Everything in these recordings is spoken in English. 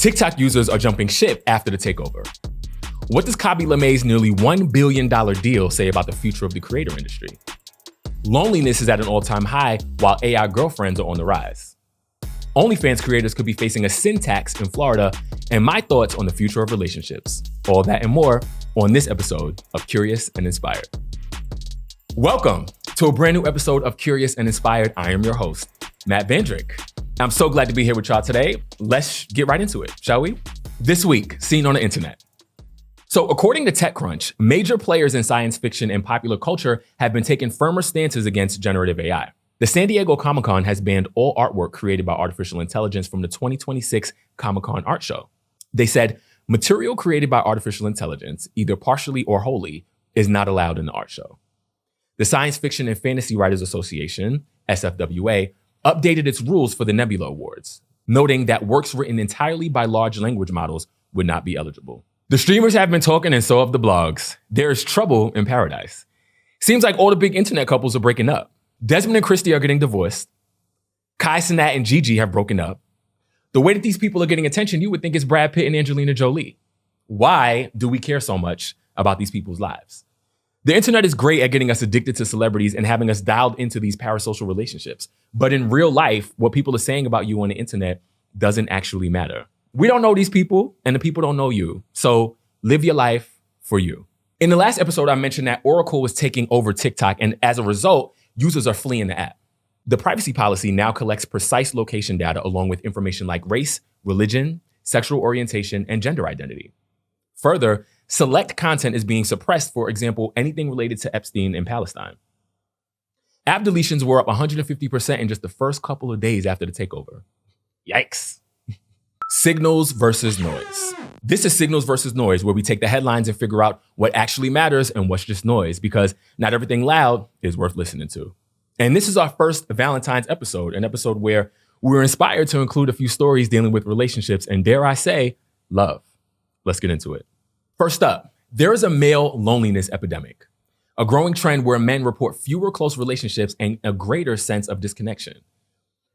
TikTok users are jumping ship after the takeover. What does Khaby Lame's nearly $1 billion deal say about the future of the creator industry? Loneliness is at an all-time high while AI girlfriends are on the rise. OnlyFans creators could be facing a sin tax in Florida, and my thoughts on the future of relationships. All that and more on this episode of Curious and Inspired. Welcome to a brand new episode of Curious and Inspired. I am your host, Matt Vandrick. I'm so glad to be here with y'all today. Let's get right into it, shall we? This week, seen on the internet. So according to TechCrunch, major players in science fiction and popular culture have been taking firmer stances against generative AI. The San Diego Comic-Con has banned all artwork created by artificial intelligence from the 2026 Comic-Con art show. They said material created by artificial intelligence, either partially or wholly, is not allowed in the art show. The Science Fiction and Fantasy Writers Association, SFWA, updated its rules for the Nebula Awards, noting that works written entirely by large language models would not be eligible. The streamers have been talking and so have the blogs. There is trouble in paradise. Seems like all the big internet couples are breaking up. Desmond and Christie are getting divorced. Kai Cenat and Gigi have broken up. The way that these people are getting attention, you would think it's Brad Pitt and Angelina Jolie. Why do we care so much about these people's lives? The internet is great at getting us addicted to celebrities and having us dialed into these parasocial relationships. But in real life, what people are saying about you on the internet doesn't actually matter. We don't know these people and the people don't know you. So live your life for you. In the last episode, I mentioned that Oracle was taking over TikTok, and as a result, users are fleeing the app. The privacy policy now collects precise location data along with information like race, religion, sexual orientation, and gender identity. Further, select content is being suppressed, for example, anything related to Epstein in Palestine. App deletions were up 150% in just the first couple of days after the takeover. Yikes. Signals versus noise. This is Signals versus Noise, where we take the headlines and figure out what actually matters and what's just noise, because not everything loud is worth listening to. And this is our first Valentine's episode, an episode where we were inspired to include a few stories dealing with relationships and, dare I say, love. Let's get into it. First up, there is a male loneliness epidemic, a growing trend where men report fewer close relationships and a greater sense of disconnection.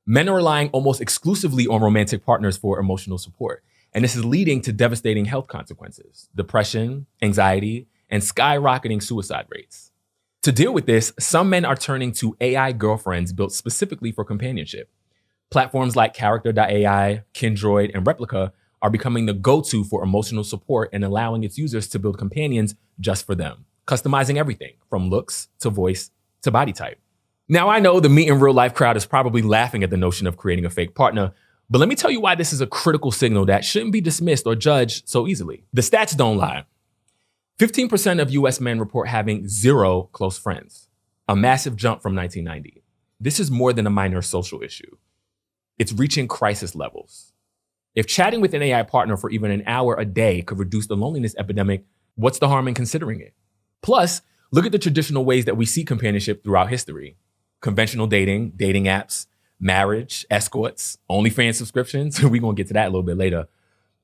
Men are relying almost exclusively on romantic partners for emotional support, and this is leading to devastating health consequences, depression, anxiety, and skyrocketing suicide rates. To deal with this, some men are turning to AI girlfriends built specifically for companionship. Platforms like Character.ai, Kindroid, and Replica are becoming the go-to for emotional support and allowing its users to build companions just for them, customizing everything from looks to voice to body type. Now, I know the me in real life crowd is probably laughing at the notion of creating a fake partner, but let me tell you why this is a critical signal that shouldn't be dismissed or judged so easily. The stats don't lie. 15% of US men report having 0 close friends, a massive jump from 1990. This is more than a minor social issue. It's reaching crisis levels. If chatting with an AI partner for even an hour a day could reduce the loneliness epidemic, what's the harm in considering it? Plus, look at the traditional ways that we see companionship throughout history. Conventional dating, dating apps, marriage, escorts, OnlyFans subscriptions. We're going to get to that a little bit later.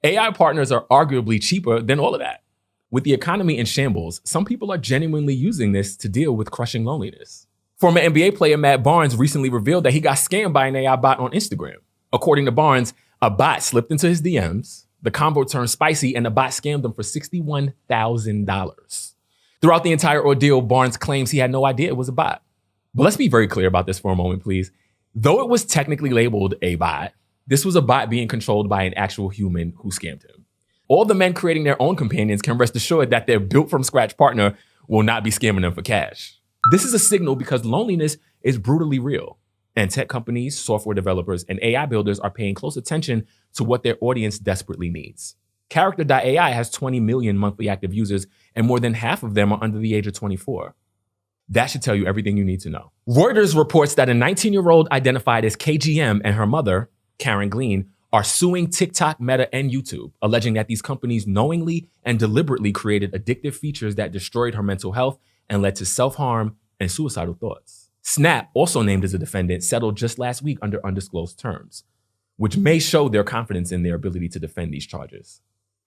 AI partners are arguably cheaper than all of that. With the economy in shambles, some people are genuinely using this to deal with crushing loneliness. Former NBA player Matt Barnes recently revealed that he got scammed by an AI bot on Instagram. According to Barnes, a bot slipped into his DMs, the combo turned spicy, and the bot scammed him for $61,000. Throughout the entire ordeal, Barnes claims he had no idea it was a bot. But let's be very clear about this for a moment, please. Though it was technically labeled a bot, this was a bot being controlled by an actual human who scammed him. All the men creating their own companions can rest assured that their built-from-scratch partner will not be scamming them for cash. This is a signal because loneliness is brutally real, and tech companies, software developers, and AI builders are paying close attention to what their audience desperately needs. Character.ai has 20 million monthly active users, and more than half of them are under the age of 24. That should tell you everything you need to know. Reuters reports that a 19-year-old identified as KGM and her mother, Karen Glean, are suing TikTok, Meta, and YouTube, alleging that these companies knowingly and deliberately created addictive features that destroyed her mental health and led to self-harm and suicidal thoughts. Snap, also named as a defendant, settled just last week under undisclosed terms, which may show their confidence in their ability to defend these charges.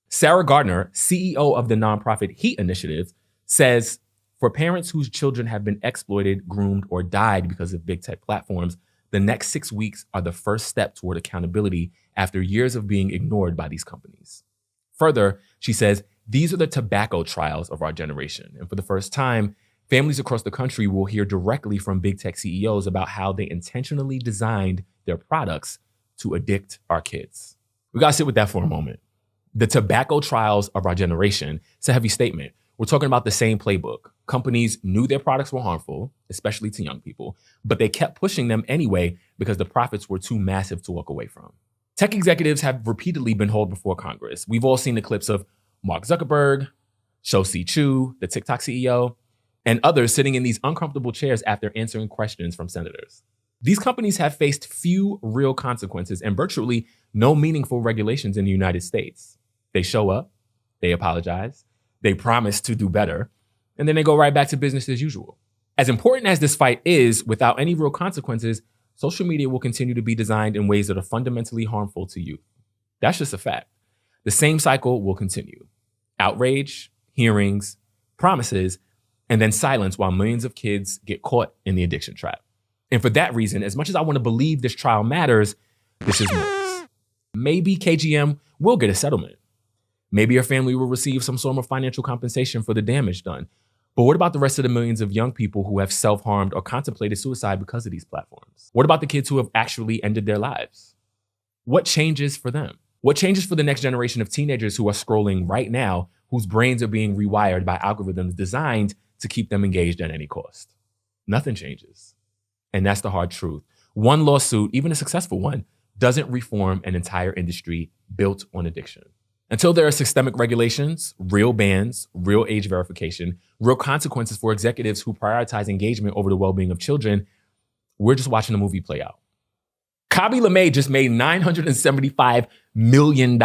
Sarah Gardner, CEO of the nonprofit Heat Initiative, says, for parents whose children have been exploited, groomed, or died because of big tech platforms, the next 6 weeks are the first step toward accountability after years of being ignored by these companies. Further, she says, these are the tobacco trials of our generation. And for the first time, families across the country will hear directly from big tech CEOs about how they intentionally designed their products to addict our kids. We gotta sit with that for a moment. The tobacco trials of our generation, it's a heavy statement. We're talking about the same playbook. Companies knew their products were harmful, especially to young people, but they kept pushing them anyway because the profits were too massive to walk away from. Tech executives have repeatedly been hauled before Congress. We've all seen the clips of Mark Zuckerberg, Shou-Hsi Chu, the TikTok CEO, and others sitting in these uncomfortable chairs after answering questions from senators. These companies have faced few real consequences and virtually no meaningful regulations in the United States. They show up, they apologize, they promise to do better, and then they go right back to business as usual. As important as this fight is, without any real consequences, social media will continue to be designed in ways that are fundamentally harmful to youth. That's just a fact. The same cycle will continue. Outrage, hearings, promises, and then silence while millions of kids get caught in the addiction trap. And for that reason, as much as I want to believe this trial matters, this is noise. Maybe KGM will get a settlement. Maybe her family will receive some sort of financial compensation for the damage done. But what about the rest of the millions of young people who have self-harmed or contemplated suicide because of these platforms? What about the kids who have actually ended their lives? What changes for them? What changes for the next generation of teenagers who are scrolling right now, whose brains are being rewired by algorithms designed to keep them engaged at any cost? Nothing changes. And that's the hard truth. One lawsuit, even a successful one, doesn't reform an entire industry built on addiction. Until there are systemic regulations, real bans, real age verification, real consequences for executives who prioritize engagement over the well-being of children, we're just watching the movie play out. Khaby Lame just made $975 million.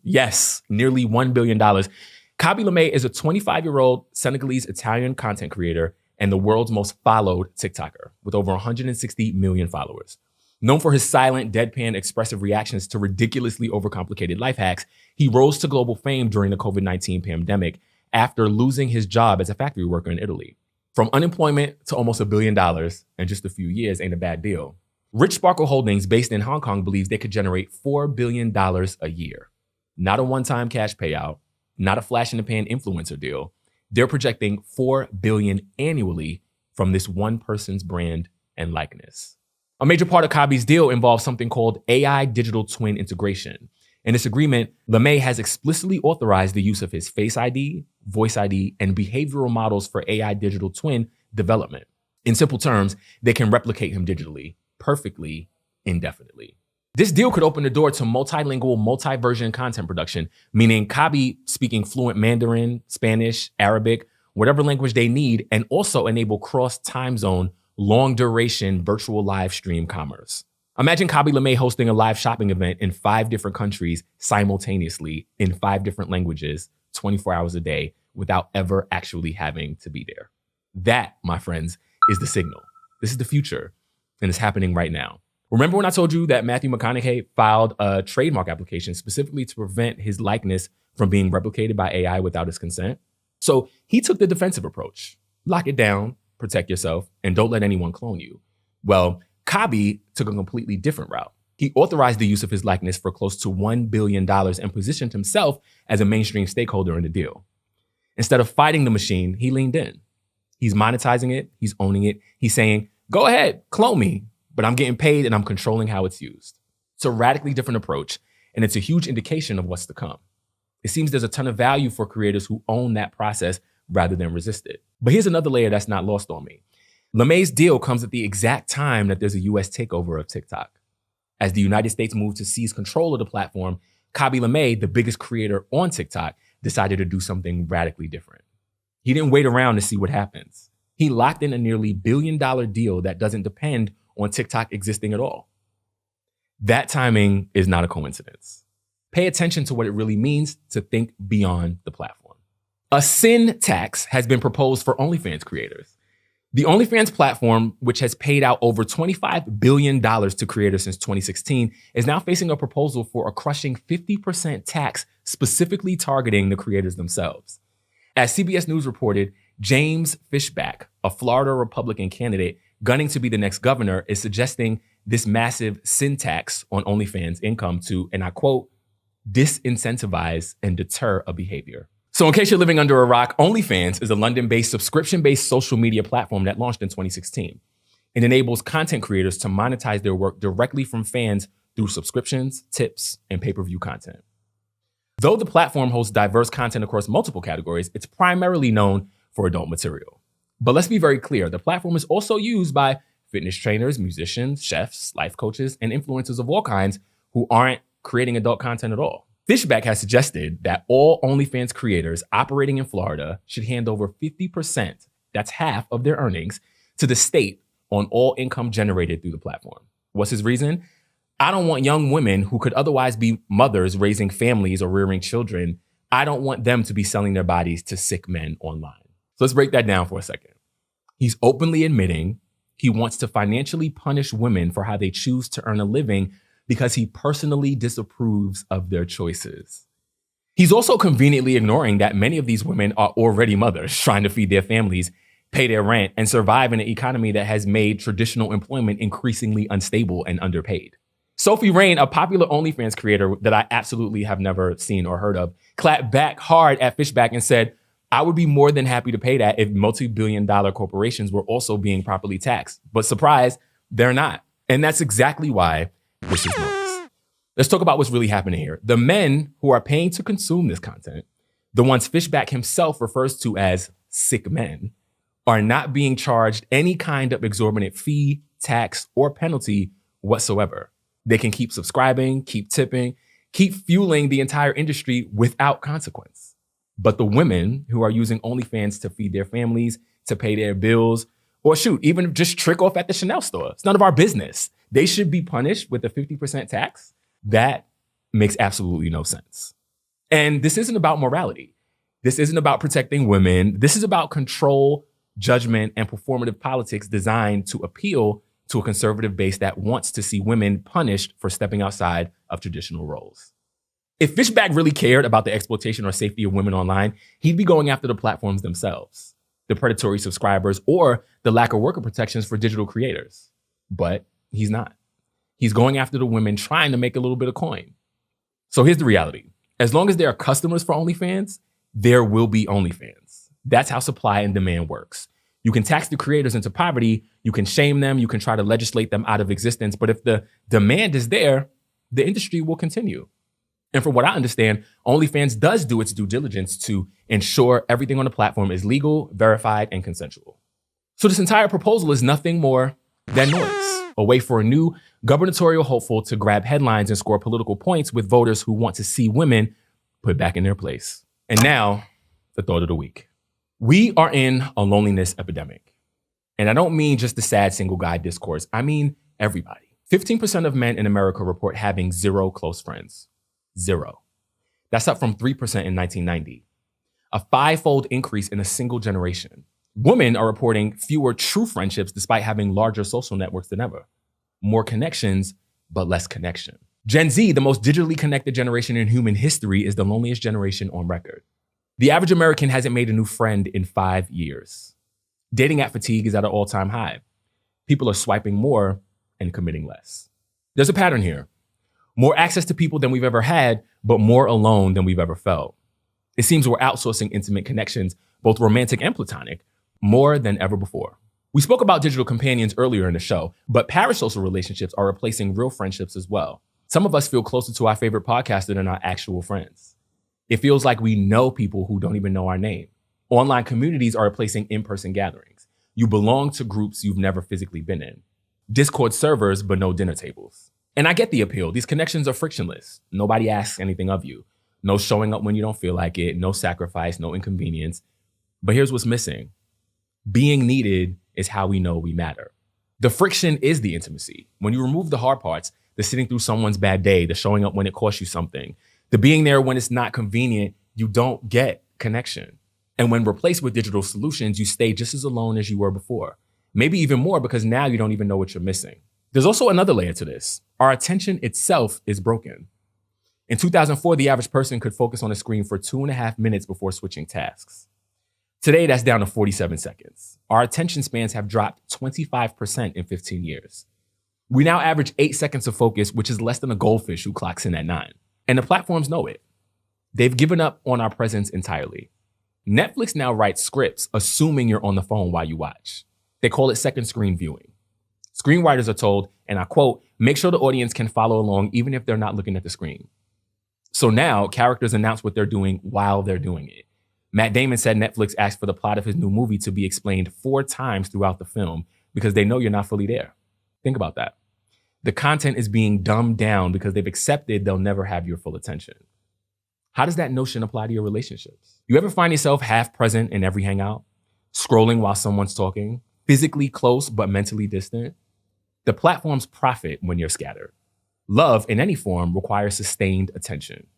Yes, nearly $1 billion. Khaby Lame is a 25-year-old Senegalese Italian content creator and the world's most followed TikToker with over 160 million followers. Known for his silent, deadpan, expressive reactions to ridiculously overcomplicated life hacks, he rose to global fame during the COVID-19 pandemic after losing his job as a factory worker in Italy. From unemployment to almost $1 billion in just a few years ain't a bad deal. Rich Sparkle Holdings, based in Hong Kong, believes they could generate $4 billion a year. Not a one-time cash payout, not a flash-in-the-pan influencer deal. They're projecting $4 billion annually from this one person's brand and likeness. A major part of Khaby's deal involves something called AI digital twin integration. In this agreement, Lame has explicitly authorized the use of his Face ID, Voice ID, and behavioral models for AI digital twin development. In simple terms, they can replicate him digitally, perfectly, indefinitely. This deal could open the door to multilingual, multi-version content production, meaning Khaby speaking fluent Mandarin, Spanish, Arabic, whatever language they need, and also enable cross-time zone, long-duration virtual live stream commerce. Imagine Khaby Lame hosting a live shopping event in 5 different countries simultaneously in 5 different languages, 24 hours a day, without ever actually having to be there. That, my friends, is the signal. This is the future, and it's happening right now. Remember when I told you that Matthew McConaughey filed a trademark application specifically to prevent his likeness from being replicated by AI without his consent? So he took the defensive approach. Lock it down, protect yourself, and don't let anyone clone you. Well, Khaby took a completely different route. He authorized the use of his likeness for close to $1 billion and positioned himself as a mainstream stakeholder in the deal. Instead of fighting the machine, he leaned in. He's monetizing it, he's owning it, he's saying, go ahead, clone me, but I'm getting paid and I'm controlling how it's used. It's a radically different approach, and it's a huge indication of what's to come. It seems there's a ton of value for creators who own that process rather than resist it. But here's another layer that's not lost on me. Lame's deal comes at the exact time that there's a US takeover of TikTok. As the United States moved to seize control of the platform, Khaby Lame, the biggest creator on TikTok, decided to do something radically different. He didn't wait around to see what happens. He locked in a nearly $1 billion deal that doesn't depend on TikTok existing at all. That timing is not a coincidence. Pay attention to what it really means to think beyond the platform. A sin tax has been proposed for OnlyFans creators. The OnlyFans platform, which has paid out over $25 billion to creators since 2016, is now facing a proposal for a crushing 50% tax specifically targeting the creators themselves. As CBS News reported, James Fishback, a Florida Republican candidate, gunning to be the next governor, is suggesting this massive sin tax on OnlyFans income to, and I quote, disincentivize and deter a behavior. So in case you're living under a rock, OnlyFans is a London-based subscription-based social media platform that launched in 2016. It enables content creators to monetize their work directly from fans through subscriptions, tips, and pay-per-view content. Though the platform hosts diverse content across multiple categories, it's primarily known for adult material. But let's be very clear, the platform is also used by fitness trainers, musicians, chefs, life coaches, and influencers of all kinds who aren't creating adult content at all. Fishback has suggested that all OnlyFans creators operating in Florida should hand over 50%, that's half of their earnings, to the state on all income generated through the platform. What's his reason? I don't want young women who could otherwise be mothers raising families or rearing children. I don't want them to be selling their bodies to sick men online. So let's break that down for a second. He's openly admitting he wants to financially punish women for how they choose to earn a living because he personally disapproves of their choices. He's also conveniently ignoring that many of these women are already mothers trying to feed their families, pay their rent, and survive in an economy that has made traditional employment increasingly unstable and underpaid. Sophie Rain, a popular OnlyFans creator that I absolutely have never seen or heard of, clapped back hard at Fishback and said, I would be more than happy to pay that if multi-billion-dollar corporations were also being properly taxed. But surprise, they're not. And that's exactly why this is noise. Let's talk about what's really happening here. The men who are paying to consume this content, the ones Fishback himself refers to as sick men, are not being charged any kind of exorbitant fee, tax, or penalty whatsoever. They can keep subscribing, keep tipping, keep fueling the entire industry without consequence. But the women who are using OnlyFans to feed their families, to pay their bills, or shoot, even just trick off at the Chanel store, it's none of our business. They should be punished with a 50% tax. That makes absolutely no sense. And this isn't about morality. This isn't about protecting women. This is about control, judgment, and performative politics designed to appeal to a conservative base that wants to see women punished for stepping outside of traditional roles. If Fishback really cared about the exploitation or safety of women online, he'd be going after the platforms themselves, the predatory subscribers, or the lack of worker protections for digital creators. But he's not. He's going after the women trying to make a little bit of coin. So here's the reality. As long as there are customers for OnlyFans, there will be OnlyFans. That's how supply and demand works. You can tax the creators into poverty, you can shame them, you can try to legislate them out of existence, but if the demand is there, the industry will continue. And from what I understand, OnlyFans does do its due diligence to ensure everything on the platform is legal, verified, and consensual. So this entire proposal is nothing more than noise, a way for a new gubernatorial hopeful to grab headlines and score political points with voters who want to see women put back in their place. And now, the thought of the week. We are in a loneliness epidemic. And I don't mean just the sad single guy discourse. I mean everybody. 15% of men in America report having 0 close friends. 0. That's up from 3% in 1990. A 5-fold increase in a single generation. Women are reporting fewer true friendships despite having larger social networks than ever. More connections, but less connection. Gen Z, the most digitally connected generation in human history, is the loneliest generation on record. The average American hasn't made a new friend in 5 years. Dating app fatigue is at an all-time high. People are swiping more and committing less. There's a pattern here. More access to people than we've ever had, but more alone than we've ever felt. It seems we're outsourcing intimate connections, both romantic and platonic, more than ever before. We spoke about digital companions earlier in the show, but parasocial relationships are replacing real friendships as well. Some of us feel closer to our favorite podcaster than our actual friends. It feels like we know people who don't even know our name. Online communities are replacing in-person gatherings. You belong to groups you've never physically been in. Discord servers, but no dinner tables. And I get the appeal. These connections are frictionless. Nobody asks anything of you. No showing up when you don't feel like it. No sacrifice, no inconvenience. But here's what's missing. Being needed is how we know we matter. The friction is the intimacy. When you remove the hard parts, the sitting through someone's bad day, the showing up when it costs you something, the being there when it's not convenient, you don't get connection. And when replaced with digital solutions, you stay just as alone as you were before. Maybe even more because now you don't even know what you're missing. There's also another layer to this. Our attention itself is broken. In 2004, the average person could focus on a screen for 2.5 minutes before switching tasks. Today, that's down to 47 seconds. Our attention spans have dropped 25% in 15 years. We now average 8 seconds of focus, which is less than a goldfish who clocks in at 9. And the platforms know it. They've given up on our presence entirely. Netflix now writes scripts assuming you're on the phone while you watch. They call it second screen viewing. Screenwriters are told, and I quote, make sure the audience can follow along even if they're not looking at the screen. So now characters announce what they're doing while they're doing it. Matt Damon said Netflix asked for the plot of his new movie to be explained 4 times throughout the film because they know you're not fully there. Think about that. The content is being dumbed down because they've accepted they'll never have your full attention. How does that notion apply to your relationships? You ever find yourself half present in every hangout, scrolling while someone's talking, physically close but mentally distant? The platforms profit when you're scattered. Love in any form requires sustained attention.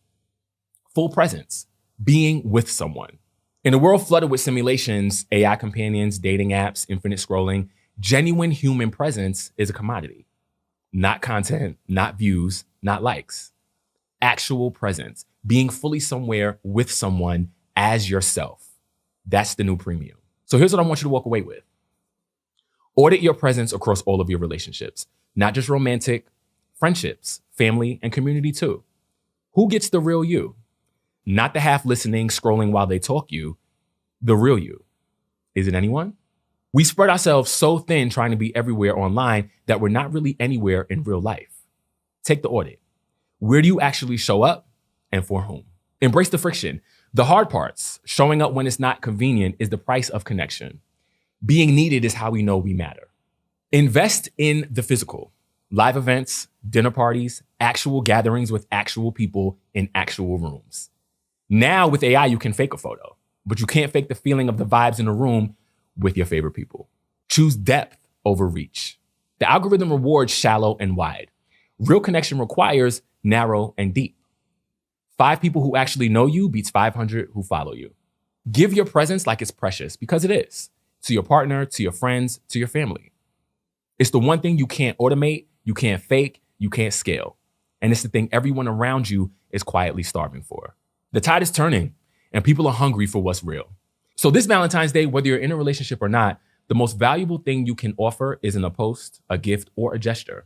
Full presence, being with someone. In a world flooded with simulations, AI companions, dating apps, infinite scrolling, genuine human presence is a commodity. Not content, not views, not likes. Actual presence, being fully somewhere with someone as yourself. That's the new premium. So here's what I want you to walk away with. Audit your presence across all of your relationships, not just romantic, friendships, family, and community too. Who gets the real you? Not the half listening, scrolling while they talk you, the real you. Is it anyone? We spread ourselves so thin trying to be everywhere online that we're not really anywhere in real life. Take the audit. Where do you actually show up and for whom? Embrace the friction. The hard parts, showing up when it's not convenient, is the price of connection. Being needed is how we know we matter. Invest in the physical. Live events, dinner parties, actual gatherings with actual people in actual rooms. Now with AI, you can fake a photo, but you can't fake the feeling of the vibes in a room with your favorite people. Choose depth over reach. The algorithm rewards shallow and wide. Real connection requires narrow and deep. 5 people who actually know you beats 500 who follow you. Give your presence like it's precious, because it is. To your partner, to your friends, to your family. It's the one thing you can't automate, you can't fake, you can't scale. And it's the thing everyone around you is quietly starving for. The tide is turning and people are hungry for what's real. So this Valentine's Day, whether you're in a relationship or not, the most valuable thing you can offer isn't a post, a gift, or a gesture.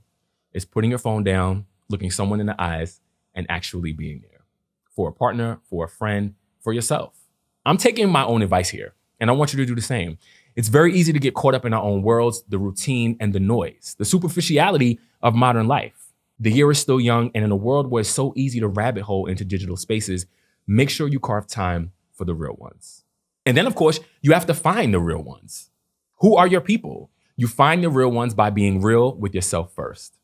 It's putting your phone down, looking someone in the eyes, and actually being there. For a partner, for a friend, for yourself. I'm taking my own advice here, and I want you to do the same. It's very easy to get caught up in our own worlds, the routine and the noise, the superficiality of modern life. The year is still young, and in a world where it's so easy to rabbit hole into digital spaces, make sure you carve time for the real ones. And then, of course, you have to find the real ones. Who are your people? You find the real ones by being real with yourself first.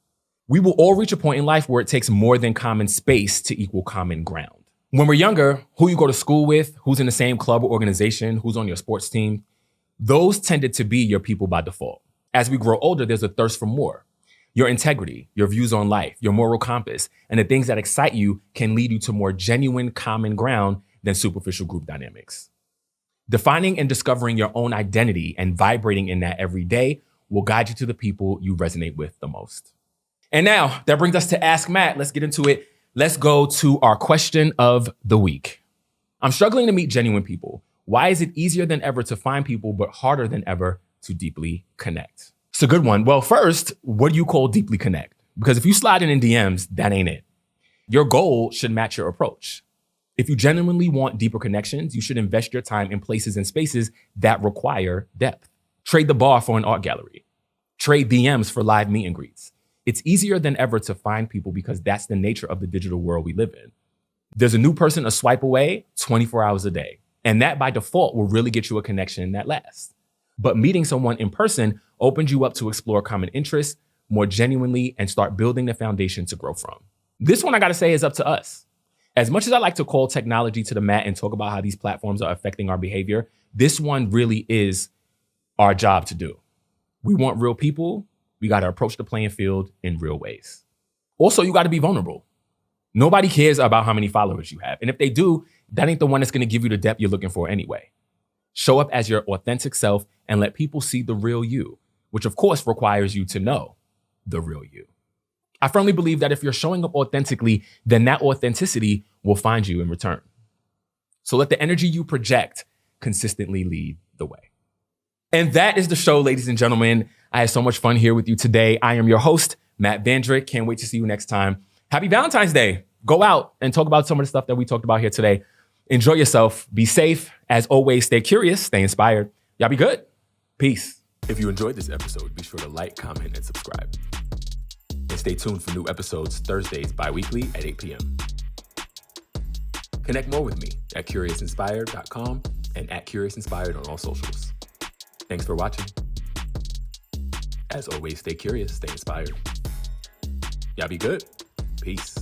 We will all reach a point in life where it takes more than common space to equal common ground. When we're younger, who you go to school with, who's in the same club or organization, who's on your sports team, those tended to be your people by default. As we grow older, there's a thirst for more. Your integrity, your views on life, your moral compass, and the things that excite you can lead you to more genuine common ground than superficial group dynamics. Defining and discovering your own identity and vibrating in that every day will guide you to the people you resonate with the most. And now that brings us to Ask Matt. Let's get into it. Let's go to our question of the week. I'm struggling to meet genuine people. Why is it easier than ever to find people, but harder than ever to deeply connect? It's a good one. Well, first, what do you call deeply connect? Because if you slide in DMs, that ain't it. Your goal should match your approach. If you genuinely want deeper connections, you should invest your time in places and spaces that require depth. Trade the bar for an art gallery. Trade DMs for live meet and greets. It's easier than ever to find people because that's the nature of the digital world we live in. There's a new person a swipe away 24 hours a day. And that by default will really get you a connection that lasts. But meeting someone in person opens you up to explore common interests more genuinely and start building the foundation to grow from. This one, I gotta say, is up to us. As much as I like to call technology to the mat and talk about how these platforms are affecting our behavior, this one really is our job to do. We want real people. We got to approach the playing field in real ways. Also, you got to be vulnerable. Nobody cares about how many followers you have. And if they do, that ain't the one that's going to give you the depth you're looking for anyway. Show up as your authentic self and let people see the real you, which of course requires you to know the real you. I firmly believe that if you're showing up authentically, then that authenticity will find you in return. So let the energy you project consistently lead the way. And that is the show, ladies and gentlemen. I had so much fun here with you today. I am your host, Matt Vandrick. Can't wait to see you next time. Happy Valentine's Day. Go out and talk about some of the stuff that we talked about here today. Enjoy yourself. Be safe. As always, stay curious, stay inspired. Y'all be good. Peace. If you enjoyed this episode, be sure to like, comment, and subscribe. And stay tuned for new episodes Thursdays bi-weekly at 8 p.m. Connect more with me at CuriousInspired.com and at CuriousInspired on all socials. Thanks for watching. As always, stay curious, stay inspired. Y'all be good. Peace.